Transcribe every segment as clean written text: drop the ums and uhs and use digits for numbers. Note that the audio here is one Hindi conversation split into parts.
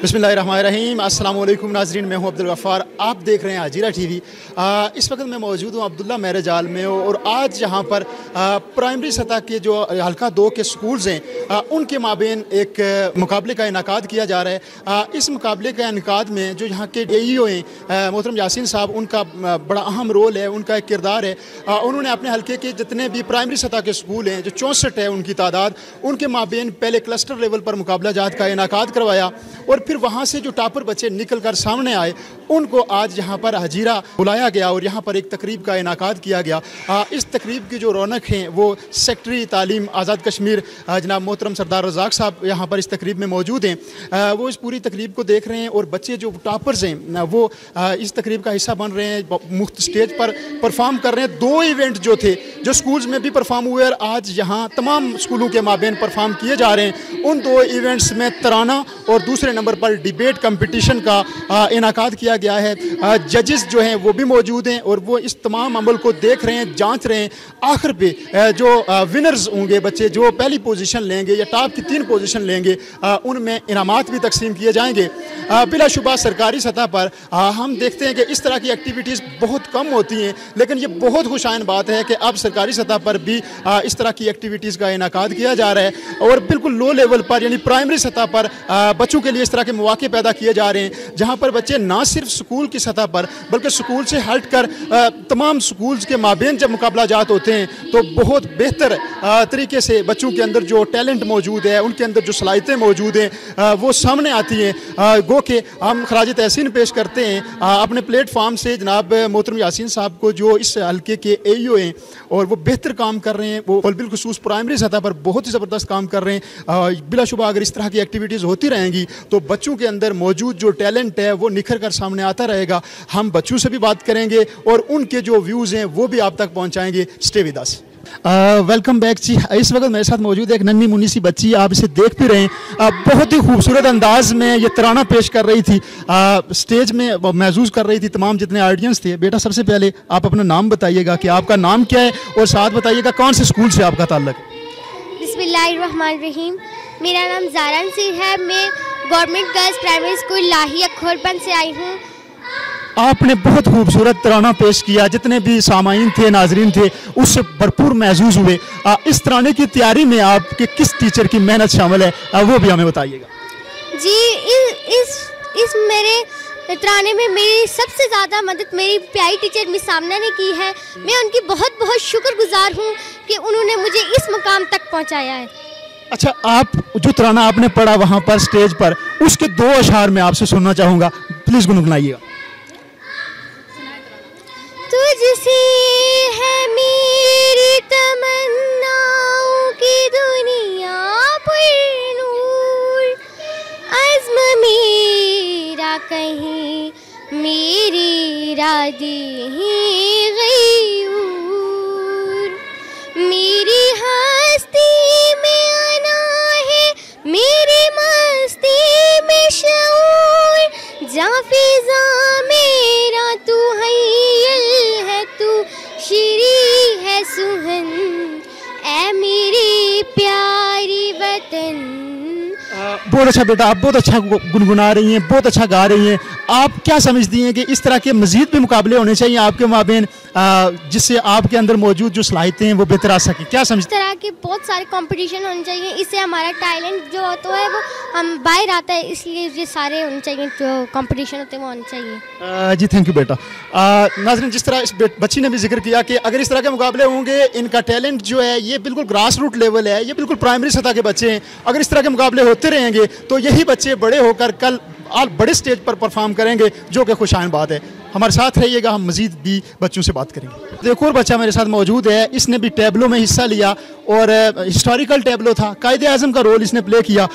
बिस्मिल्लाहिर्रहमानिर्रहीम। अस्सलाम वालेकुम नाज़रीन, मैं हूं अब्दुल गफ़ार। आप देख रहे हैं हाजीरा टीवी। इस वक्त मैं मौजूद हूं अब्दुल्ला मैरिज हॉल में और आज यहाँ पर प्राइमरी सतह के जो हल्का 2 के स्कूल्स हैं उनके माबेन एक मुकाबले का इनाकाद किया जा रहा है। इस मुकाबले का इनाकाद में जो यहाँ के AEO हैं मोहतरम यासीन साहब, उनका बड़ा अहम रोल है, उनका एक किरदार है। उन्होंने अपने हल्के के जितने भी प्राइमरी सतह के स्कूल हैं, जो 64 है उनकी तादाद, उनके माबेन पहले क्लस्टर लेवल पर मुकाबला जात का इनाकाद करवाया और फिर वहाँ से जो टॉपर बच्चे निकल कर सामने आए उनको आज यहाँ पर हाजीरा बुलाया गया और यहाँ पर एक तकरीब का इनाकाद किया गया। इस तकरीब की जो रौनक हैं वो सेक्रेटरी तालीम आज़ाद कश्मीर जनाब मोहतरम सरदार रज़ाक साहब यहाँ पर इस तकरीब में मौजूद हैं। वो इस पूरी तकरीब को देख रहे हैं और बच्चे जो टॉपर्स हैं वो इस तकरीब का हिस्सा बन रहे हैं, मुख्त स्टेज पर परफॉर्म कर रहे हैं। 2 इवेंट जो थे जो स्कूल्स में भी परफॉर्म हुए और आज यहाँ तमाम स्कूलों के माबेन परफॉर्म किए जा रहे हैं। उन 2 इवेंट्स में तराना और दूसरे नंबर पर डिबेट कंपटीशन का इनाकाद किया गया है। जजेस जो हैं वो भी मौजूद हैं और वो इस तमाम अमल को देख रहे हैं, जांच रहे हैं। आखिर पे जो विनर्स होंगे, बच्चे जो पहली पोजीशन लेंगे या टॉप की 3 पोजीशन लेंगे, उनमें इनामात भी तकसीम किए जाएंगे। बिलाशुबा सरकारी सतह पर हम देखते हैं कि इस तरह की एक्टिविटीज़ बहुत कम होती हैं, लेकिन ये बहुत खुशाइन बात है कि अब सरकारी सतह पर भी इस तरह की एक्टिविटीज़ का इनाकाद किया जा रहा है और बिल्कुल लो लेवल पर यानी प्राइमरी सतह पर बच्चों के लिए इस तरह के मौके पैदा किए जा रहे हैं, जहाँ पर बच्चे ना सिर्फ स्कूल की सतह पर बल्कि स्कूल से हट कर तमाम स्कूल्स के माबेन जब मुकाबला जात होते हैं तो बहुत बेहतर तरीके से बच्चों के अंदर जो टैलेंट मौजूद है, उनके अंदर जो सलाहियतें मौजूद हैं वो सामने आती हैं। गो के हम खराज तहसीन पेश करते हैं अपने प्लेटफार्म से जनाब मोहतरम यासीन साहब को, जो इस हल्के के AEO हैं और वो बेहतर काम कर रहे हैं। वो बिलखुसूस प्राइमरी सतह पर बहुत ही ज़बरदस्त काम कर रहे हैं। बिलाशुबा अगर इस तरह की एक्टिविटीज़ होती रहेंगी तो बच्चों के अंदर मौजूद जो टैलेंट है वो निखर कर सामने आता रहेगा। हम बच्चों से भी बात करेंगे और उनके जो व्यूज़ हैं वो भी आप तक पहुंचाएंगे। Stay with us. Welcome back जी। इस वक्त मेरे साथ मौजूद है एक नन्ही मुन्नी सी बच्ची, आप इसे देख भी रहे हैं। बहुत ही खूबसूरत अंदाज में ये तराना पेश कर रही थी, स्टेज में महसूस कर रही थी तमाम जितने ऑडियंस थे। बेटा, सबसे पहले आप अपना नाम बताइएगा कि आपका नाम क्या है और साथ बताइएगा कौन से स्कूल से आपका ताल्लुक है। बिस्मिल्लाहिर्रहमानिर्रहीम। मेरा नाम ज़ारा नसीर है। मैं government girls primary school Lahiya Khorband से आई हूँ। आपने बहुत खूबसूरत तराना पेश किया, जितने भी सामाईन थे, नाजरीन थे, उससे भरपूर महसूस हुए। इस तराने की तैयारी में आपके किस टीचर की मेहनत शामिल है वो भी हमें बताइएगा जी। इस मेरे तराने में मेरी सबसे ज़्यादा मदद मेरी प्यारी टीचर मिस सामना ने की है। मैं उनकी बहुत बहुत शुक्रगुजार हूँ कि उन्होंने मुझे इस मुकाम तक पहुँचाया है। अच्छा, आप जो तराना आपने पढ़ा वहाँ पर स्टेज पर, उसके 2 अशआर मैं आपसे सुनना चाहूँगा, प्लीज़ गुनगुनाइएगा। तुझसे है मेरी तमन्नाओं की दुनिया पर नूर, अज़्म मेरा कहीं मेरे इरादे हैं गयूर, मेरी हस्ती में आना है, मेरी मस्ती में शऊर, जा फिज़ा मेरा तू हय्यल है, तू श्री है सुहन, ऐ मेरी प्यारी वतन। बहुत अच्छा बेटा, आप बहुत अच्छा गुनगुना रही हैं, बहुत अच्छा गा रही हैं। आप क्या समझती हैं कि इस तरह के मज़ीद भी मुकाबले होने चाहिए आपके माबेन, जिससे आपके अंदर मौजूद जो सलाहियतें हैं वो बेहतर आ सकें? क्या समझते हैं? इस तरह के बहुत सारे कंपटीशन होने चाहिए, इससे हमारा टैलेंट जो होता है वो हम बाहर आता है, इसलिए ये सारे होने चाहिए, जो कंपटीशन होते हैं वो होने चाहिए। जी थैंक यू बेटा। नाज़रीन, जिस तरह इस बच्ची ने भी जिक्र किया कि अगर इस तरह के मुकाबले होंगे, इनका टैलेंट जो है ये बिल्कुल ग्रास रूट लेवल है, ये बिल्कुल प्राइमरी सतह के बच्चे हैं। अगर इस तरह के मुकाबले होते रहेंगे तो यही बच्चे बड़े होकर कल बड़े स्टेज पर परफॉर्म करेंगे, जो कि खुशाइन बात है। हमारे साथ रहिएगा, हम मज़ीद भी बच्चों से बात करेंगे। एक और बच्चा मेरे साथ मौजूद है, इसने भी टैबलो में हिस्सा लिया और हिस्टोरिकल टैबलो था, कायदे आज़म का रोल इसने प्ले किया।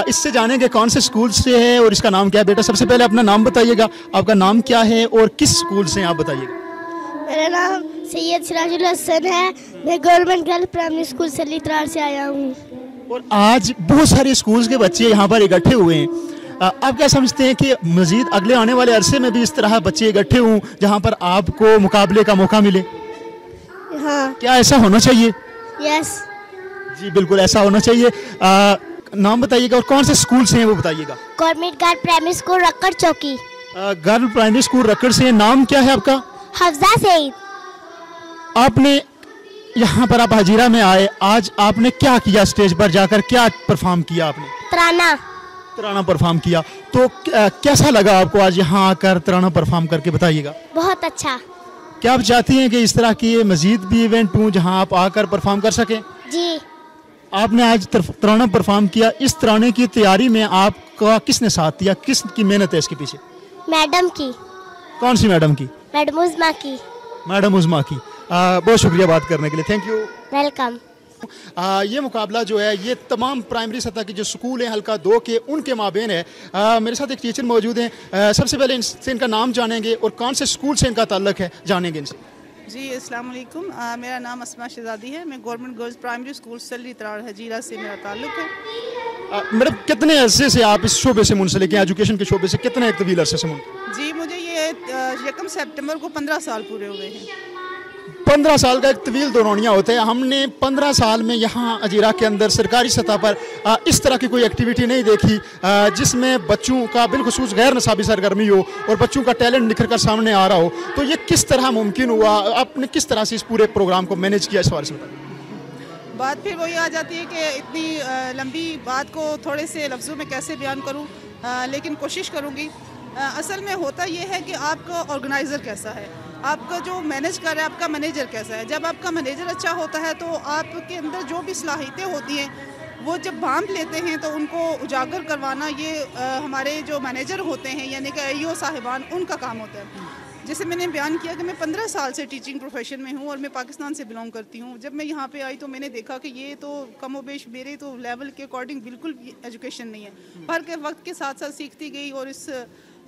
इससे जानेंगे कौन से स्कूल से है और इसका नाम क्या है। बेटा, सबसे पहले अपना नाम बताइएगा, आपका नाम क्या है और किस स्कूल से आप बताइएगा। मेरा नाम सैयद सिराजुल हसन है। मैं गवर्नमेंट गर्ल्स प्राइमरी स्कूल से लित्रार से आया हूँ। और आज बहुत सारे स्कूल्स के बच्चे यहाँ पर इकट्ठे हुए हैं। आप क्या समझते हैं कि मज़ीद अगले आने वाले अरसे में भी इस तरह बच्चे इकट्ठे हों जहाँ पर आपको मुकाबले का मौका मिले? हाँ। क्या ऐसा होना चाहिए? यस। जी बिल्कुल ऐसा होना चाहिए। नाम बताइएगा और कौन से स्कूल से हैं वो बताइएगा। Government girl primary school Rakkad Chowki. Girl primary school Rakkar से। नाम क्या है आपका? हफ्जा सईद। आपने यहाँ पर आप हजीरा में आए, आज आपने क्या किया? स्टेज पर जाकर क्या परफॉर्म किया आपने? तराना परफॉर्म किया। तो कैसा लगा आपको आज यहाँ आकर तराना परफॉर्म करके, बताइएगा। बहुत अच्छा। क्या आप चाहती हैं कि इस तरह की मजीद भी इवेंट हों जहाँ आप आकर परफॉर्म कर सकें? जी। आपने आज तराना परफॉर्म किया, इस तराने की तैयारी में आपका किसने साथ दिया, किसकी मेहनत है इसके पीछे? मैडम की। कौन सी मैडम की? मैडम उज़मा की। मैडम उज़मा की। बहुत शुक्रिया बात करने के लिए, थैंक यू। वेलकम। ये मुकाबला जो है ये तमाम प्राइमरी सतह के जो स्कूल हैं हल्का 2 के, उनके माबेन है। मेरे साथ एक टीचर मौजूद हैं। सबसे पहले इनसे इनका नाम जानेंगे और कौन से स्कूल से इनका ताल्लुक है, जानेंगे इनसे। जी अस्सलाम वालेकुम। मेरा नाम अस्मा शहजादी है। मैं गवर्नमेंट गर्ल्स प्राइमरी स्कूल सल्ली तरार हजीरा से मेरा ताल्लुक है। मैडम कितने अरसे से आप इस शोबे से मुंसलिक हैं, एजुकेशन के शोबे से कितने तवील अरसे से जी मुझे ये 1 सितंबर को 15 साल पूरे हुए हैं। 15 साल का एक तवील दौरानिया होता है। हमने 15 साल में यहाँ हजीरा के अंदर सरकारी सतह पर इस तरह की कोई एक्टिविटी नहीं देखी जिसमें बच्चों का बिलखुसूस गैर नसाबी सरगर्मी हो और बच्चों का टैलेंट निखर कर सामने आ रहा हो। तो ये किस तरह मुमकिन हुआ? आपने किस तरह से इस पूरे प्रोग्राम को मैनेज किया? इस बारे में बात फिर वही आ जाती है कि इतनी लंबी बात को थोड़े से लफ्ज़ों में कैसे बयान करूँ, लेकिन कोशिश करूँगी। असल में होता ये है कि आपका ऑर्गेनाइज़र कैसा है, आपका जो मैनेज कर रहा है आपका मैनेजर कैसा है। जब आपका मैनेजर अच्छा होता है तो आपके अंदर जो भी सलाहियतें होती हैं वो जब भांप लेते हैं तो उनको उजागर करवाना ये हमारे जो मैनेजर होते हैं यानी कि AEO साहिबान, उनका काम होता है। जैसे मैंने बयान किया कि मैं 15 साल से टीचिंग प्रोफेशन में हूँ और मैं पाकिस्तान से बिलोंग करती हूँ। जब मैं यहाँ पे आई तो मैंने देखा कि ये तो कमोबेश मेरे तो लेवल के अकॉर्डिंग बिल्कुल एजुकेशन नहीं है। पर के वक्त के साथ साथ सीखती गई और इस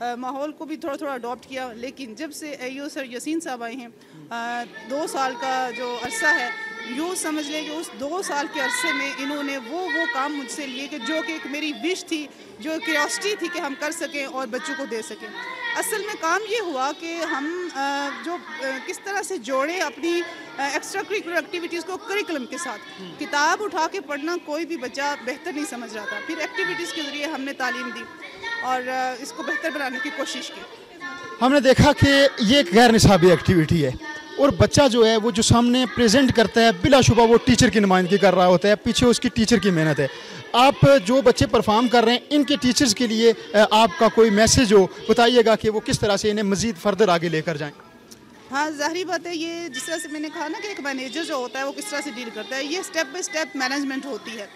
माहौल को भी थोड़ा थोड़ा अडॉप्ट किया। लेकिन जब से AEO सर यासीन साहब आए हैं, 2 साल का जो अरसा है, यूँ समझ लें कि उस 2 साल के अरसे में इन्होंने वो काम मुझसे लिए कि जो कि एक मेरी विश थी, जो क्यूरियोसिटी थी कि हम कर सकें और बच्चों को दे सकें। असल में काम ये हुआ कि हम किस तरह से जोड़ें अपनी एक्स्ट्रा करिकुलर एक्टिविटीज़ को करिकुलम के साथ। किताब उठा के पढ़ना कोई भी बच्चा बेहतर नहीं समझ रहा था। फिर एक्टिविटीज़ के ज़रिए हमने तालीम दी और इसको बेहतर बनाने की कोशिश की। हमने देखा कि ये एक गैर निसाबी एक्टिविटी है और बच्चा जो है वो जो सामने प्रेजेंट करता है बिलाशुबा वो टीचर की नुमाइंदगी कर रहा होता है, पीछे उसकी टीचर की मेहनत है। आप जो बच्चे परफॉर्म कर रहे हैं इनके टीचर्स के लिए आपका कोई मैसेज हो, बताइएगा कि वो किस तरह से इन्हें मज़ीद फर्दर आगे लेकर जाएं। हाँ ज़ाहिर बात है, ये जिस तरह से मैंने कहा ना कि एक मैनेजर जो होता है वो किस तरह से डील करता है, ये स्टेप बाय स्टेप मैनेजमेंट होती है।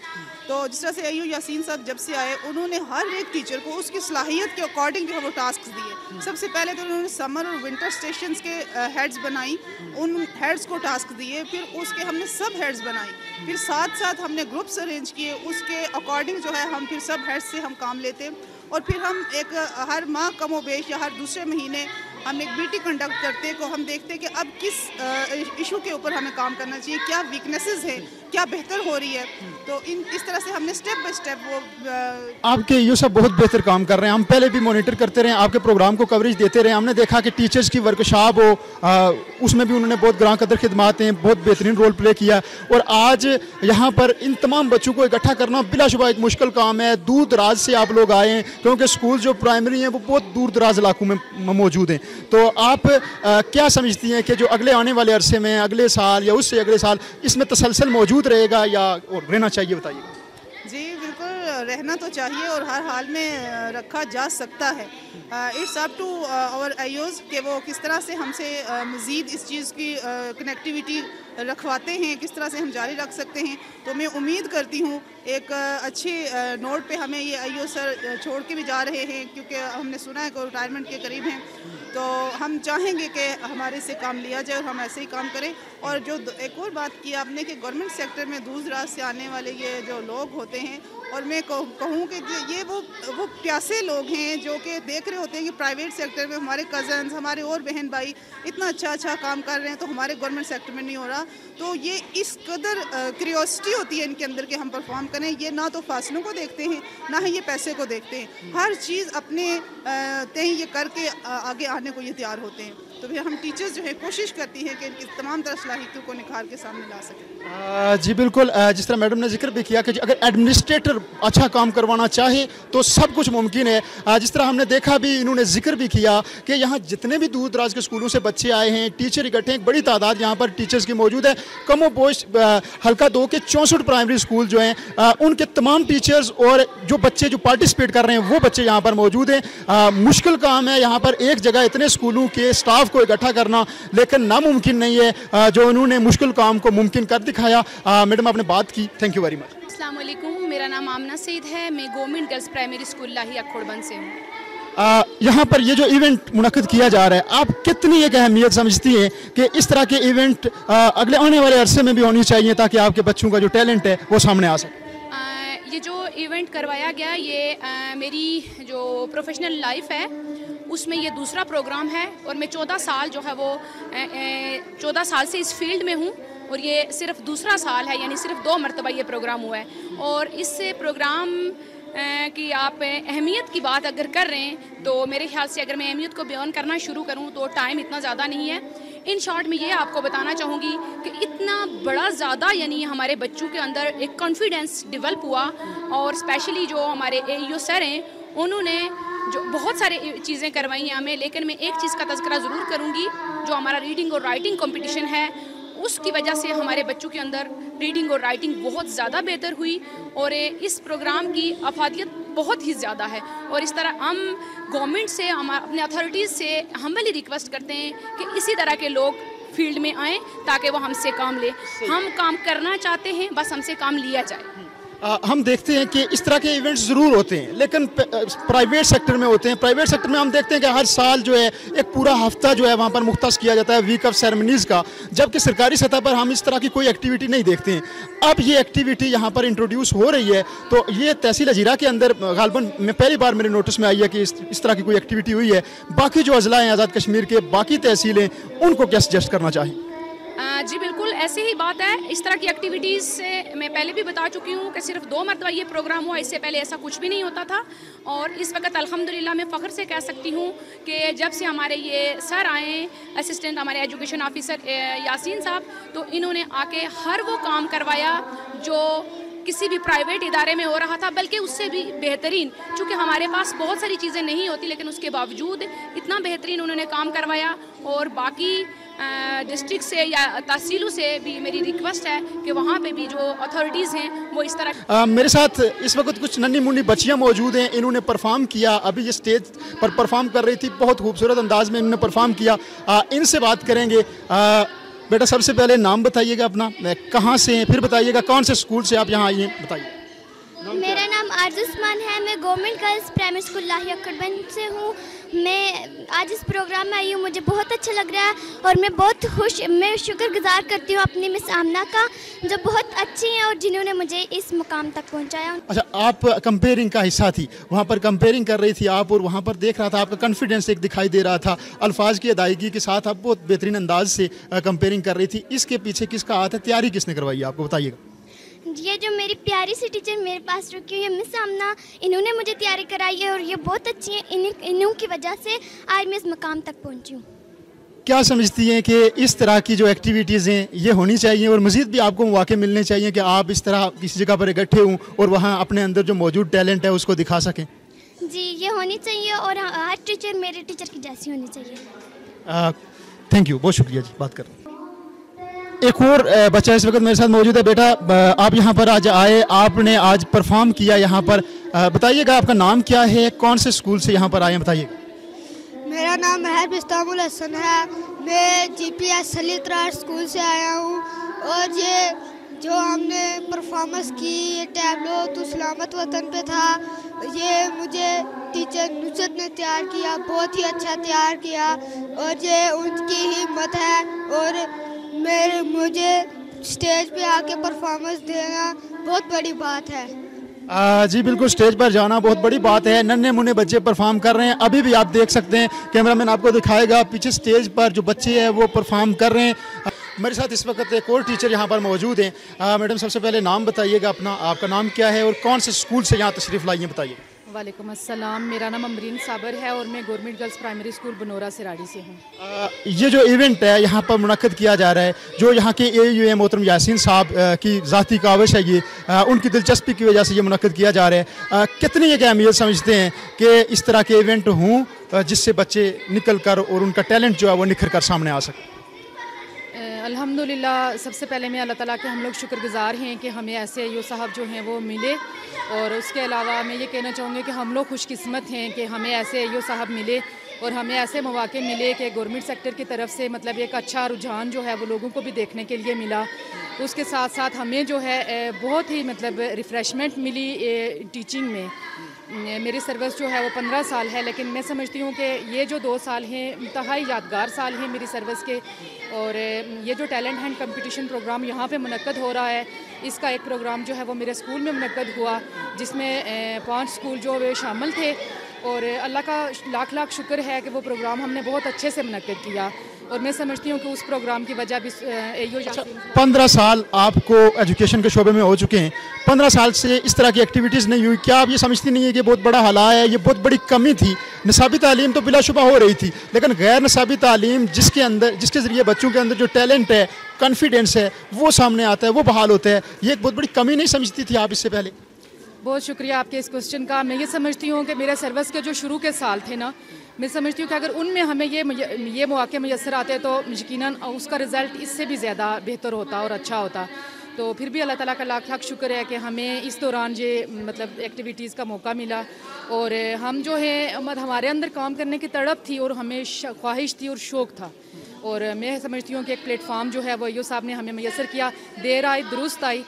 तो जिस तरह से AEO यासीन साहब जब से आए उन्होंने हर एक टीचर को उसकी सलाहियत के अकॉर्डिंग जो है वो टास्क दिए। सबसे पहले तो उन्होंने समर और विंटर स्टेशंस के हेड्स बनाई, उन हेड्स को टास्क दिए। फिर उसके हमने सब हेड्स बनाई, फिर साथ साथ हमने ग्रुप्स अरेंज किए, उसके अकॉर्डिंग जो है हम फिर सब हेड्स से हम काम लेते। और फिर हम एक हर माह कमोबेश या हर दूसरे महीने हम एक BT कंडक्ट करते को हम देखते कि अब किस इशू के ऊपर हमें काम करना चाहिए, क्या वीकनेसेस है, क्या बेहतर हो रही है। तो इस तरह से हमने स्टेप बाय स्टेप वो आपके AEO सब बहुत बेहतर काम कर रहे हैं। हम पहले भी मॉनिटर करते रहे, आपके प्रोग्राम को कवरेज देते रहे। हमने देखा कि टीचर्स की वर्कशॉप हो उसमें भी उन्होंने बहुत ग्रां कदर खिदमात हैं, बहुत बेहतरीन रोल प्ले किया। और आज यहाँ पर इन तमाम बच्चों को इकट्ठा करना बिलाशुबा एक मुश्किल काम है। दूर दराज से आप लोग आए हैं क्योंकि स्कूल जो प्राइमरी हैं वो बहुत दूर दराज इलाकों में मौजूद हैं। तो आप क्या समझती हैं कि जो अगले आने वाले अरसे में, अगले साल या उससे अगले साल इसमें तसलसल मौजूद रहेगा या और रहना चाहिए, बताइए। जी बिल्कुल रहना तो चाहिए और हर हाल में रखा जा सकता है। It's up to our AEOs कि वो किस तरह से हमसे मज़ीद इस चीज़ की कनेक्टिविटी रखवाते हैं, किस तरह से हम जारी रख सकते हैं। तो मैं उम्मीद करती हूँ एक अच्छे नोट पे हमें ये AEO सर छोड़ के भी जा रहे हैं क्योंकि हमने सुना है कि रिटायरमेंट के करीब हैं। तो हम चाहेंगे कि हमारे से काम लिया जाए और हम ऐसे ही काम करें। और जो एक और बात की आपने कि गवर्नमेंट सेक्टर में दूर दराज से आने वाले ये जो लोग होते हैं, और मैं कहूँ कि ये वो प्यासे लोग हैं जो कि देख रहे होते हैं कि प्राइवेट सेक्टर में हमारे कज़न्स, हमारे और बहन भाई इतना अच्छा काम कर रहे हैं तो हमारे गवर्नमेंट सेक्टर में नहीं हो रहा। तो ये इस कदर क्यूरियोसिटी होती है इनके अंदर कि हम परफॉर्म करें। ये ना तो फासलों को देखते हैं ना ही ये पैसे को देखते हैं, हर चीज़ अपने तय ये करके आगे आने को ये तैयार होते हैं। तो फिर हम टीचर्स जो है कोशिश करती हैं कि इनकी तमाम तरह सलाहियतों को निखार के सामने ला सकें। जी बिल्कुल, जिस तरह मैडम ने जिक्र भी किया कि अगर एडमिनिस्ट्रेटर अगर अच्छा काम करवाना चाहे तो सब कुछ मुमकिन है। जिस तरह हमने देखा भी, इन्होंने जिक्र भी किया कि यहाँ जितने भी दूर दराज के स्कूलों से बच्चे आए हैं, टीचर इकट्ठे हैं, एक बड़ी तादाद यहाँ पर टीचर्स की मौजूद है। कमो बोश हल्का 2 के 64 प्राइमरी स्कूल जो हैं उनके तमाम टीचर्स और जो बच्चे जो पार्टिसिपेट कर रहे हैं वो बच्चे यहाँ पर मौजूद हैं। मुश्किल काम है यहाँ पर एक जगह इतने स्कूलों के स्टाफ को इकट्ठा करना, लेकिन नामुमकिन नहीं है जो उन्होंने मुश्किल काम को मुमकिन कर दिखाया। मैडम आपने बात की, थैंक यू वेरी मच। अस्सलाम वालेकुम, मेरा नाम आमना सईद है, मैं government girls primary school Lahiya Khodband से हूँ। यहाँ पर ये जो इवेंट मुनक्किद किया जा रहा है, आप कितनी एक अहमियत समझती हैं कि इस तरह के इवेंट अगले आने वाले अरसे में भी होनी चाहिए ताकि आपके बच्चों का जो टैलेंट है वो सामने आ सके? ये जो इवेंट करवाया गया, ये मेरी जो प्रोफेशनल लाइफ है उसमें ये दूसरा प्रोग्राम है और मैं 14 साल जो है वो 14 साल से इस फील्ड में हूँ और ये सिर्फ दूसरा साल है, यानी सिर्फ 2 मरतबा ये प्रोग्राम हुआ है। और इस प्रोग्राम कि आप अहमियत की बात अगर कर रहे हैं तो मेरे ख्याल से अगर मैं अहमियत को बयान करना शुरू करूं तो टाइम इतना ज़्यादा नहीं है। इन शॉर्ट में ये आपको बताना चाहूँगी कि इतना बड़ा ज़्यादा यानी हमारे बच्चों के अंदर एक कॉन्फिडेंस डेवलप हुआ और स्पेशली जो हमारे AEO सर हैं उन्होंने जो बहुत सारी चीज़ें करवाई हैं हमें, लेकिन मैं एक चीज़ का तज़किरा ज़रूर करूँगी, जो हमारा रीडिंग और राइटिंग कंपटीशन है उसकी वजह से हमारे बच्चों के अंदर रीडिंग और राइटिंग बहुत ज़्यादा बेहतर हुई और इस प्रोग्राम की अफादियत बहुत ही ज़्यादा है। और इस तरह हम गवर्नमेंट से, हम अपने अथॉरिटीज़ से हम्बली रिक्वेस्ट करते हैं कि इसी तरह के लोग फील्ड में आएँ ताकि वो हमसे काम ले। हम काम करना चाहते हैं, बस हमसे काम लिया जाए। हम देखते हैं कि इस तरह के इवेंट्स ज़रूर होते हैं, लेकिन प्राइवेट सेक्टर में होते हैं। प्राइवेट सेक्टर में हम देखते हैं कि हर साल जो है एक पूरा हफ्ता जो है वहाँ पर मुख्तस किया जाता है वीक ऑफ सेरेमनीज़ का, जबकि सरकारी सतह पर हम इस तरह की कोई एक्टिविटी नहीं देखते हैं। अब ये एक्टिविटी यहाँ पर इंट्रोड्यूस हो रही है, तो ये तहसील अजीरा के अंदर गालबन में पहली बार मेरे नोटिस में आई है कि इस तरह की कोई एक्टिविटी हुई है। बाकी जो अजला हैं आज़ाद कश्मीर के, बाकी तहसीलें, उनको क्या सजेस्ट करना चाहिए? जी बिल्कुल ऐसी ही बात है। इस तरह की एक्टिविटीज़ से मैं पहले भी बता चुकी हूँ कि सिर्फ 2 मरतबा ये प्रोग्राम हुआ, इससे पहले ऐसा कुछ भी नहीं होता था। और इस वक्त अल्हम्दुलिल्लाह मैं फ़ख्र से कह सकती हूँ कि जब से हमारे ये सर आए, असिस्टेंट हमारे एजुकेशन ऑफिसर यासीन साहब, तो इन्होंने आके हर वो काम करवाया जो किसी भी प्राइवेट इदारे में हो रहा था, बल्कि उससे भी बेहतरीन। चूँकि हमारे पास बहुत सारी चीज़ें नहीं होती, लेकिन उसके बावजूद इतना बेहतरीन उन्होंने काम करवाया। और बाकी डिस्ट्रिक्ट से या तहसीलों से भी मेरी रिक्वेस्ट है कि वहाँ पे भी जो अथॉरिटीज़ हैं वो इस तरह। मेरे साथ इस वक्त कुछ नन्ही मुन्नी बच्चियाँ मौजूद हैं। इन्होंने परफॉर्म किया, अभी ये स्टेज पर परफॉर्म कर रही थी, बहुत खूबसूरत अंदाज में इन्होंने परफॉर्म किया। इनसे बात करेंगे। बेटा सबसे पहले नाम बताइएगा अपना, कहाँ से हैं, फिर बताइएगा कौन से स्कूल से आप यहाँ आई हैं, बताइए। मेरा नाम आरजुस्मान है, मैं government girls primary school Lahiya Khodband से हूँ। मैं आज इस प्रोग्राम में आई हूँ, मुझे बहुत अच्छा लग रहा है और मैं शुक्रगुजार करती हूँ अपनी मिस आमना का, जो बहुत अच्छी हैं और जिन्होंने मुझे इस मुकाम तक पहुँचाया। अच्छा, आप कंपेयरिंग का हिस्सा थी, वहाँ पर कंपेयरिंग कर रही थी आप, और वहाँ पर देख रहा था आपका कॉन्फिडेंस एक दिखाई दे रहा था, अल्फाज की अदायगी के साथ आप बहुत बेहतरीन अंदाज से कंपेयरिंग कर रही थी। इसके पीछे किसका हाथ है, तैयारी किसने करवाई है आपको, बताइएगा। ये जो मेरी प्यारी सी टीचर मेरे पास रुकी हुई है मिस आमना, इन्होंने मुझे तैयारी कराई है और ये बहुत अच्छी हैं। इन्हों की वजह से आज मैं इस मकाम तक पहुंची हूँ। क्या समझती हैं कि इस तरह की जो एक्टिविटीज़ हैं ये होनी चाहिए और मज़ीद भी आपको मौके मिलने चाहिए कि आप इस तरह किसी जगह पर इकट्ठे हों और वहाँ अपने अंदर जो मौजूद टैलेंट है उसको दिखा सकें? जी, ये होनी चाहिए और हर टीचर मेरे टीचर की जैसी होनी चाहिए। थैंक यू, बहुत शुक्रिया जी। बात कर एक और बच्चा इस वक्त मेरे साथ मौजूद है। बेटा आप यहाँ पर आज आए, आपने आज परफॉर्म किया यहाँ पर, बताइएगा आपका नाम क्या है, कौन से स्कूल से यहाँ पर आए हैं, बताइएगा। मेरा नाम महर इस्तामुल हसन है, मैं GPS सलीत्रार स्कूल से आया हूँ। और ये जो हमने परफॉर्मेंस की, ये टैबलो तो सलामत वतन पे था, ये मुझे टीचर नुसरत ने तैयार किया, बहुत ही अच्छा तैयार किया और ये उनकी हिम्मत है। और मुझे स्टेज पे आके परफॉर्मेंस देना बहुत बड़ी बात है। जी बिल्कुल, स्टेज पर जाना बहुत बड़ी बात है। नन्हे मुन्ने बच्चे परफॉर्म कर रहे हैं, अभी भी आप देख सकते हैं, कैमरामैन आपको दिखाएगा, पीछे स्टेज पर जो बच्चे हैं वो परफॉर्म कर रहे हैं। मेरे साथ इस वक्त एक और टीचर यहाँ पर मौजूद हैं। मैडम सबसे पहले नाम बताइएगा अपना, आपका नाम क्या है और कौन से स्कूल से यहाँ तशरीफ़ लाई हैं, बताइए। वालेकुम अस्सलाम, मेरा नाम अमरीन साबर है और मैं government girls primary school बनोरा Sirari से हूँ। ये जो इवेंट है यहाँ पर मुनक्किद किया जा रहा है, जो यहाँ के AUM मोहतरम यासीन साहब की ज़ाती काविश है, ये उनकी दिलचस्पी की वजह से ये मुनक्किद किया जा रहा है। कितनी एक अहमियत समझते हैं कि इस तरह के इवेंट हों जिससे बच्चे निकल कर और उनका टैलेंट जो है वो निखर कर सामने आ सके? अल्हम्दुलिल्लाह, सबसे पहले मैं अल्लाह ताला के हम लोग शुक्रगुज़ार हैं कि हमें ऐसे AO साहब जो हैं वो मिले, और उसके अलावा मैं ये कहना चाहूँगी कि हम लोग खुशकिस्मत हैं कि हमें ऐसे AO साहब मिले और हमें ऐसे मौके मिले कि गवर्नमेंट सेक्टर की तरफ से मतलब एक अच्छा रुझान जो है वो लोगों को भी देखने के लिए मिला। उसके साथ साथ हमें जो है बहुत ही मतलब रिफ़्रेशमेंट मिली टीचिंग में। मेरी सर्विस जो है वो 15 साल है, लेकिन मैं समझती हूँ कि ये जो 2 साल हैं इंतहाई यादगार साल हैं मेरी सर्विस के। और ये जो टैलेंट हंट कंपटीशन प्रोग्राम यहाँ पे मुनक्कद हो रहा है, इसका एक प्रोग्राम जो है वो मेरे स्कूल में मुनक्कद हुआ, जिसमें 5 स्कूल जो वे शामिल थे, और अल्लाह का लाख लाख शुक्र है कि वो प्रोग्राम हमने बहुत अच्छे से मुनक्कद किया। और मैं समझती हूँ कि उस प्रोग्राम की वजह भी AO 15 साल आपको एजुकेशन के शोबे में हो चुके हैं, 15 साल से इस तरह की एक्टिविटीज़ नहीं हुई, क्या आप ये समझती नहीं है कि बहुत बड़ा हला है, ये बहुत बड़ी कमी थी? निसाबी तालीम तो बिलाशुबा हो रही थी, लेकिन गैर निसाबी तालीम जिसके ज़रिए बच्चों के अंदर जो टैलेंट है, कॉन्फिडेंस है, वो सामने आता है, वो बहाल होता है, ये एक बहुत बड़ी कमी नहीं समझती थी आप इससे पहले? बहुत शुक्रिया आपके इस क्वेश्चन का। मैं ये समझती हूँ कि मेरे सर्विस के जो शुरू के साल थे ना, मैं समझती हूँ कि अगर उनमें हमें ये मौके मुयस्सर आते तो यकीनन उसका रिज़ल्ट इससे भी ज़्यादा बेहतर होता और अच्छा होता। तो फिर भी अल्लाह ताला का लाख लाख शुक्र है कि हमें इस दौरान ये मतलब एक्टिविटीज़ का मौका मिला, और हम जो है हमारे अंदर काम करने की तड़प थी और हमें ख्वाहिश थी और शौक़ था। और मैं समझती हूँ कि एक प्लेटफार्म जो है वो AO साहब ने हमें मुयस्सर किया। देर आई दुरुस्त आई,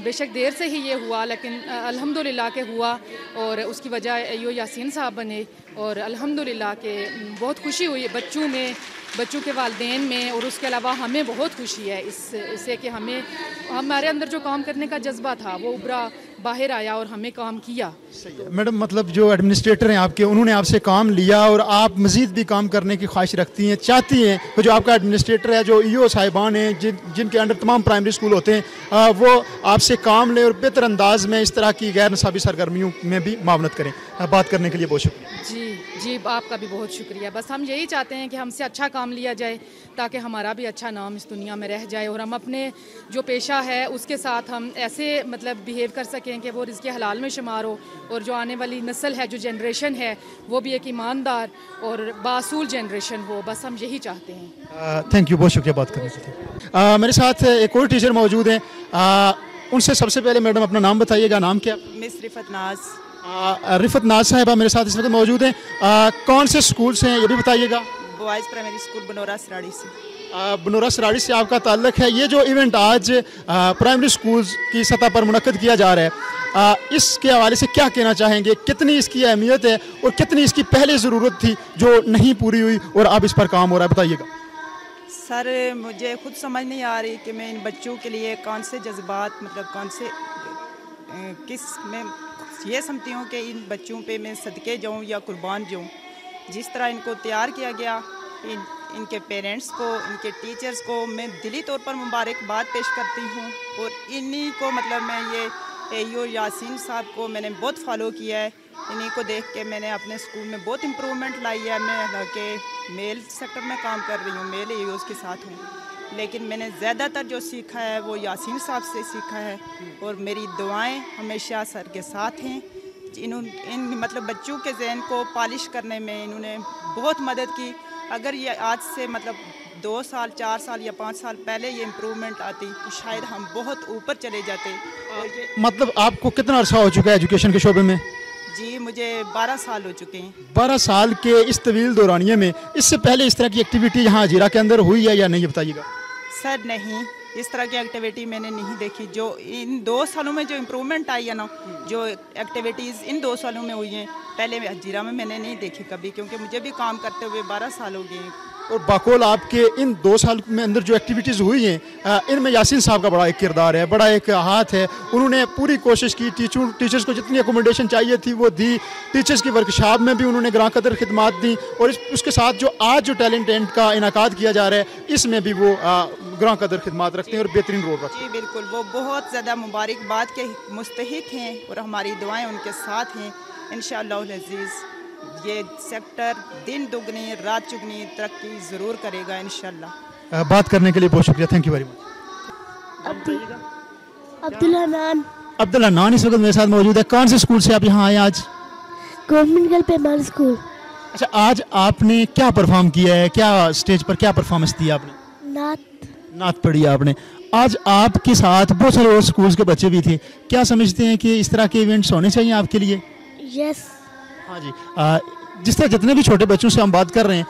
बेशक देर से ही ये हुआ, लेकिन अल्हम्दुलिल्लाह के हुआ, और उसकी वजह AO यासीन साहब बने। और अल्हम्दुलिल्लाह के बहुत खुशी हुई बच्चों में, बच्चों के वालिदैन में, और उसके अलावा हमें बहुत खुशी है इससे कि हमारे अंदर जो काम करने का जज्बा था वो उभरा बाहर आया और हमें काम किया। मैडम, मतलब जो एडमिनिस्ट्रेटर हैं आपके, उन्होंने आपसे काम लिया और आप मज़ीद भी काम करने की ख्वाहिश रखती हैं, चाहती हैं कि जो आपका एडमिनिस्ट्रेटर है, जो EO साहिबान हैं जिनके अंडर तमाम प्राइमरी स्कूल होते हैं, वो आपसे काम लें और बेहतर अंदाज में इस तरह की गैर निसाबी सरगर्मियों में भी मावनत करें। बात करने के लिए बहुत शुक्रिया। जी, आपका भी बहुत शुक्रिया। बस हम यही चाहते हैं कि हमसे अच्छा काम लिया जाए ताकि हमारा भी अच्छा नाम इस दुनिया में रह जाए, और हम अपने जो पेशा है उसके साथ हम ऐसे मतलब बिहेव कर सकें कि वो रिज़्क़े हलाल में शुमार हो, और जो आने वाली नस्ल है, जो जनरेशन है, वो भी एक ईमानदार और बासूल जनरेशन हो। बस हम यही चाहते हैं। थैंक यू, बहुत शुक्रिया बात करने के लिए। मेरे साथ एक और टीचर मौजूद हैं, उनसे सबसे पहले मैडम अपना नाम बताइएगा। नाम क्या? मिस रिफत नाज। रिफत नाज साहिबा मेरे साथ इस वक्त मौजूद हैं। कौन से स्कूल से हैं ये भी बताइएगा। बॉयज़ प्राइमरी स्कूल बनोरा सिराड़ी से। बनोरा सिराड़ी से आपका ताल्लुक़ है। ये जो इवेंट आज प्राइमरी स्कूल्स की सतह पर मुनक्किद किया जा रहा है, इसके हवाले से क्या कहना चाहेंगे? कितनी इसकी अहमियत है और कितनी इसकी पहले ज़रूरत थी जो नहीं पूरी हुई और अब इस पर काम हो रहा है, बताइएगा। सर, मुझे खुद समझ नहीं आ रही कि मैं इन बच्चों के लिए कौन से जज्बात मतलब कौन से किस मैं ये समझती हूँ कि इन बच्चों पे मैं सदके जाऊँ या कुर्बान जाऊँ। जिस तरह इनको तैयार किया गया, इनके पेरेंट्स को, इनके टीचर्स को मैं दिली तौर पर मुबारकबाद पेश करती हूँ। और इन्हीं को मतलब मैं ये AO यासीन साहब को मैंने बहुत फॉलो किया है। इन्हीं को देख के मैंने अपने स्कूल में बहुत इम्प्रूवमेंट लाई है। मैं हालांकि मेल सेक्टर में काम कर रही हूँ, मेल AOs के साथ हूँ, लेकिन मैंने ज़्यादातर जो सीखा है वो यासीन साहब से सीखा है। और मेरी दुआएं हमेशा सर के साथ हैं। इन मतलब बच्चों के जहन को पॉलिश करने में इन्होंने बहुत मदद की। अगर ये आज से मतलब 2 साल 4 साल या 5 साल पहले ये इम्प्रूवमेंट आती तो शायद हम बहुत ऊपर चले जाते। और ये मतलब आपको कितना अर्सा हो चुका है एजुकेशन के शोबे में? जी, मुझे 12 साल हो चुके हैं। 12 साल के इस तवील दौरानिए में इससे पहले इस तरह की एक्टिविटी यहाँ हजीरा के अंदर हुई है या नहीं, बताइएगा। सर नहीं, इस तरह की एक्टिविटी मैंने नहीं देखी। जो इन 2 सालों में जो इम्प्रूवमेंट आई है ना, जो एक्टिविटीज़ इन 2 सालों में हुई हैं, पहले हजीरा में मैंने नहीं देखी कभी, क्योंकि मुझे भी काम करते हुए 12 साल हो गए हैं। और बाकोल आपके इन 2 साल में अंदर जो एक्टिविटीज़ हुई हैं, इनमें यासीन साहब का बड़ा एक किरदार है, बड़ा एक हाथ है। उन्होंने पूरी कोशिश की, टीचर्स को जितनी अकोमोडेशन चाहिए थी वो दी। टीचर्स की वर्कशॉप में भी उन्होंने ग्रां कदर खिदमात दी, और उसके साथ जो आज जो टैलेंट हंट का इनाकाद किया जा रहा है, इसमें भी वो ग्रां कदर खिदमात रखते हैं और बेहतरीन रोल रखते हैं। जी बिल्कुल, वो बहुत ज़्यादा मुबारकबाद के मुस्तहिक हैं और हमारी दुआएँ उनके साथ हैं इंशाअल्लाह अज़ीज़ ये सेक्टर दिन दुगनी रात चुगनी तरक्की ज़रूर करेगा इंशाअल्लाह। बात करने के लिए बहुत शुक्रिया, thank you very much. Abdullah Nan. Abdullah Nan इस वक्त मेरे साथ मौजूद है। कौन से स्कूल से आप यहाँ आए आज? Government girl primary school. अच्छा, आज आपने क्या परफॉर्म किया है, क्या स्टेज पर क्या परफॉर्मेंस दी आपने? नात पढ़ी आपने। आज आपके साथ बहुत सारे और स्कूल्स के बच्चे भी थे, क्या समझते हैं कि इस तरह के इवेंट्स होने चाहिए आपके लिए? यस। हाँ जी, जिस तरह जितने भी छोटे बच्चों से हम बात कर रहे हैं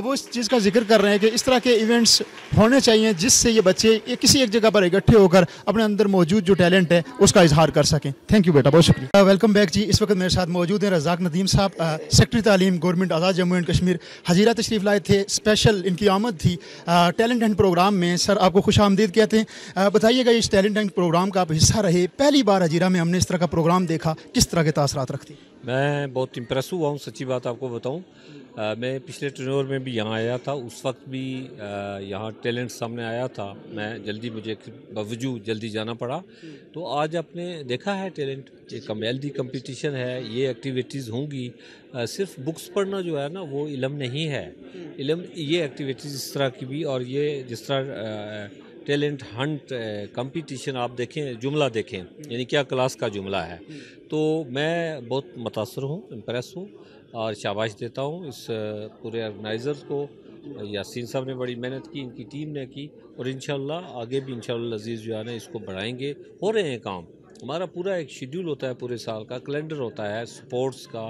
वो इस चीज़ का जिक्र कर रहे हैं कि इस तरह के इवेंट्स होने चाहिए जिससे ये बच्चे किसी एक जगह पर इकट्ठे होकर अपने अंदर मौजूद जो टैलेंट है उसका इजहार कर सकें। थैंक यू बेटा, बहुत शुक्रिया। वेलकम बैक जी। इस वक्त मेरे साथ मौजूद हैं रज़ाक नदीम साहब, सेक्रेटरी तालीम government Azad Jammu and Kashmir. Hazira तशरीफ़ लाए थे, स्पेशल इनकी आमद थी टैलेंट हंट प्रोग्राम में। सर आपको खुश आमदीद कहते हैं। बताइएगा इस टैलेंट हंट प्रोग्राम का आप हिस्सा रहे, पहली बार हजीरा में हमने इस तरह का प्रोग्राम देखा, किस तरह के तासरात रखती? मैं बहुत इम्प्रेस हुआ हूँ, सच्ची बात आपको बताऊँ। मैं पिछले टर्नओवर में भी यहाँ आया था, उस वक्त भी यहाँ टैलेंट सामने आया था। मैं जल्दी मुझे बावजूद जल्दी जाना पड़ा। तो आज आपने देखा है टैलेंट, ये हेल्दी कंपटीशन है, ये एक्टिविटीज़ होंगी। सिर्फ बुक्स पढ़ना जो है ना वो इल्म नहीं है, इल्म ये एक्टिविटीज़ इस तरह की भी। और ये जिस तरह टैलेंट हंट कंपटीशन आप देखें, जुमला देखें, यानी क्या क्लास का जुमला है। तो मैं बहुत मुतासर हूँ, इम्प्रेस हूँ और शाबाश देता हूँ इस पूरे ऑर्गेनाइज़र्स को। यासीन साहब ने बड़ी मेहनत की, इनकी टीम ने की, और इंशाल्लाह आगे भी इंशाल्लाह अज़ीज़ जो है ना इसको बढ़ाएंगे। हो रहे हैं काम, हमारा पूरा एक शेड्यूल होता है, पूरे साल का कैलेंडर होता है, स्पोर्ट्स का,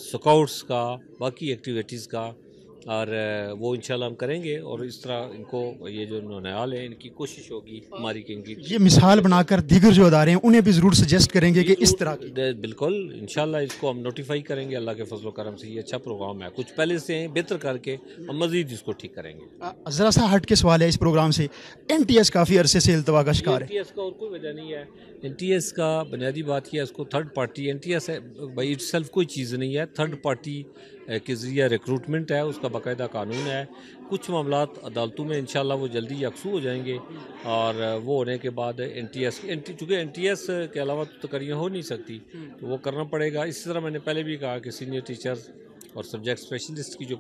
स्काउट्स का, बाकी एक्टिविटीज़ का, और वो इंशाल्लाह हम करेंगे। और इस तरह इनको ये जो नौनियाल है इनकी कोशिश होगी हमारी कि इनकी ये मिसाल बनाकर दीगर जो अदारे हैं उन्हें भी ज़रूर सजेस्ट करेंगे कि इस तरह की। बिल्कुल इंशाल्लाह इसको हम नोटिफाई करेंगे अल्लाह के फजल करम से। ये अच्छा प्रोग्राम है, कुछ पहले से बेहतर करके हम मज़ीद इसको ठीक करेंगे। ज़रा सा हट के सवाल है इस प्रोग्राम से, NTS काफ़ी अरसे से इल्तवा का शिकार है। NTS का और कोई वजह नहीं है। NTS का बुनियादी बात यह है, इसको थर्ड पार्टी NTS है बाई इटसेल्फ कोई चीज़ नहीं है, थर्ड पार्टी के ज़रिए रिक्रूटमेंट है, उसका बाकायदा कानून है। कुछ मामलात अदालतों में इंशाल्लाह वो जल्दी यकसू हो जाएंगे, और वो होने के बाद चूँकि NTS के अलावा तो तकरीयाँ हो नहीं सकती, तो वो करना पड़ेगा। इसी तरह मैंने पहले भी कहा कि सीनियर टीचर्स और सब्जेक्ट स्पेशलिस्ट की जो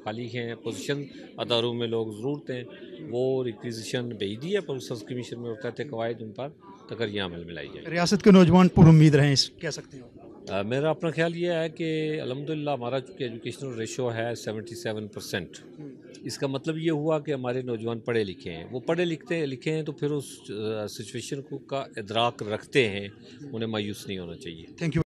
खाली हैं पोजीशन अदारों में लोग ज़रूरत हैं, वो रिक्विजिशन भेज दी है, प्रोसेस कमीशन में होता है कवायद उन पर तकरीयाँ अमल में लाई जाए। रियासत के नौजवान पूरी उम्मीद रहें, कह सकते हो? मेरा अपना ख्याल ये है कि अल्हम्दुलिल्लाह हमारा चूँकि एजुकेशनल रेशो है 77%, इसका मतलब ये हुआ कि हमारे नौजवान पढ़े लिखे हैं। वो पढ़े लिखे हैं तो फिर उस सिचुएशन को का इदराक रखते हैं, उन्हें मायूस नहीं होना चाहिए। Thank you.